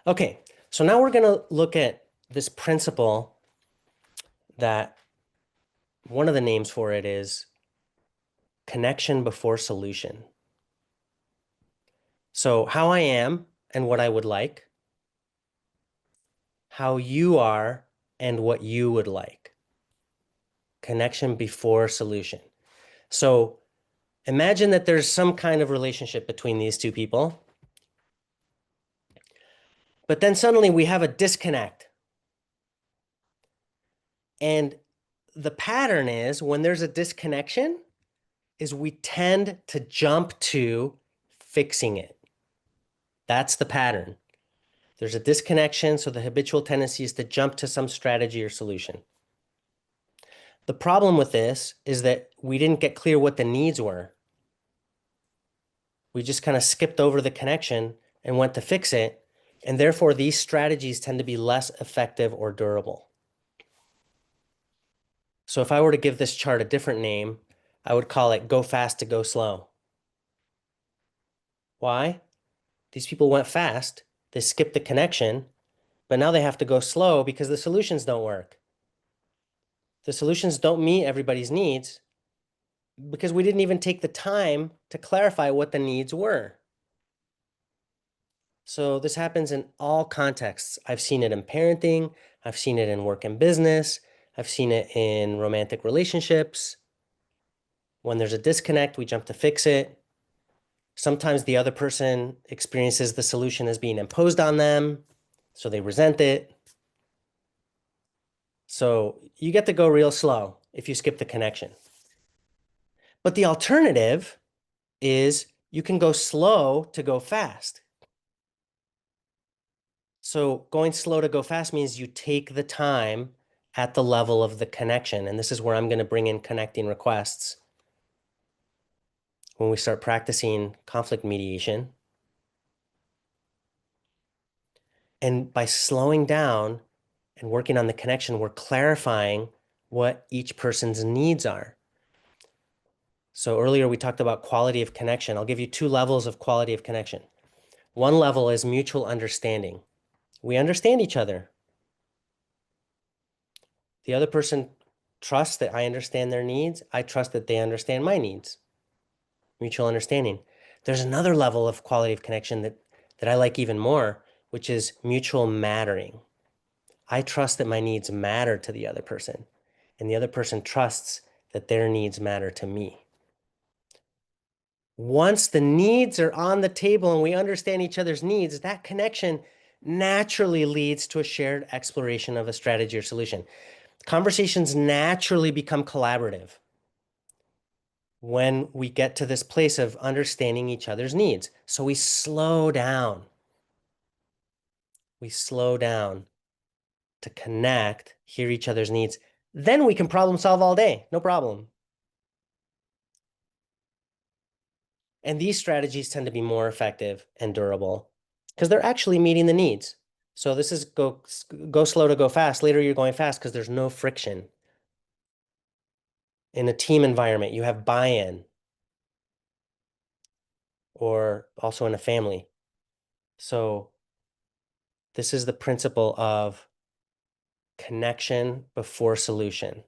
Okay, so now we're going to look at this principle that one of the names for it is connection before solution. So how I am and what I would like, how you are and what you would like. Connection before solution. So imagine that there's some kind of relationship between these two people, but then suddenly we have a disconnect. And the pattern is when there's a disconnection is we tend to jump to fixing it. That's the pattern. There's a disconnection, so the habitual tendency is to jump to some strategy or solution. The problem with this is that we didn't get clear what the needs were. We just kind of skipped over the connection and went to fix it, and therefore these strategies tend to be less effective or durable. So if I were to give this chart a different name, I would call it go fast to go slow. Why? These people went fast, they skipped the connection, but now they have to go slow because the solutions don't work. The solutions don't meet everybody's needs because we didn't even take the time to clarify what the needs were. So this happens in all contexts. I've seen it in parenting. I've seen it in work and business. I've seen it in romantic relationships. When there's a disconnect, we jump to fix it. Sometimes the other person experiences the solution as being imposed on them, so they resent it. So you get to go real slow if you skip the connection. But the alternative is you can go slow to go fast. So going slow to go fast means you take the time at the level of the connection. And this is where I'm going to bring in connecting requests when we start practicing conflict mediation. And by slowing down and working on the connection, we're clarifying what each person's needs are. So earlier we talked about quality of connection. I'll give you two levels of quality of connection. One level is mutual understanding. We understand each other. The other person trusts that I understand their needs. I trust that they understand my needs. Mutual understanding. There's another level of quality of connection that I like even more, which is mutual mattering. I trust that my needs matter to the other person, and the other person trusts that their needs matter to me. Once the needs are on the table and we understand each other's needs, that connection naturally leads to a shared exploration of a strategy or solution. Conversations naturally become collaborative when we get to this place of understanding each other's needs. So we slow down. We slow down to connect, hear each other's needs. Then we can problem solve all day, no problem. And these strategies tend to be more effective and durable because they're actually meeting the needs. So this is go slow to go fast. Later you're going fast because there's no friction. In a team environment, you have buy-in, or also in a family. So this is the principle of connection before solution.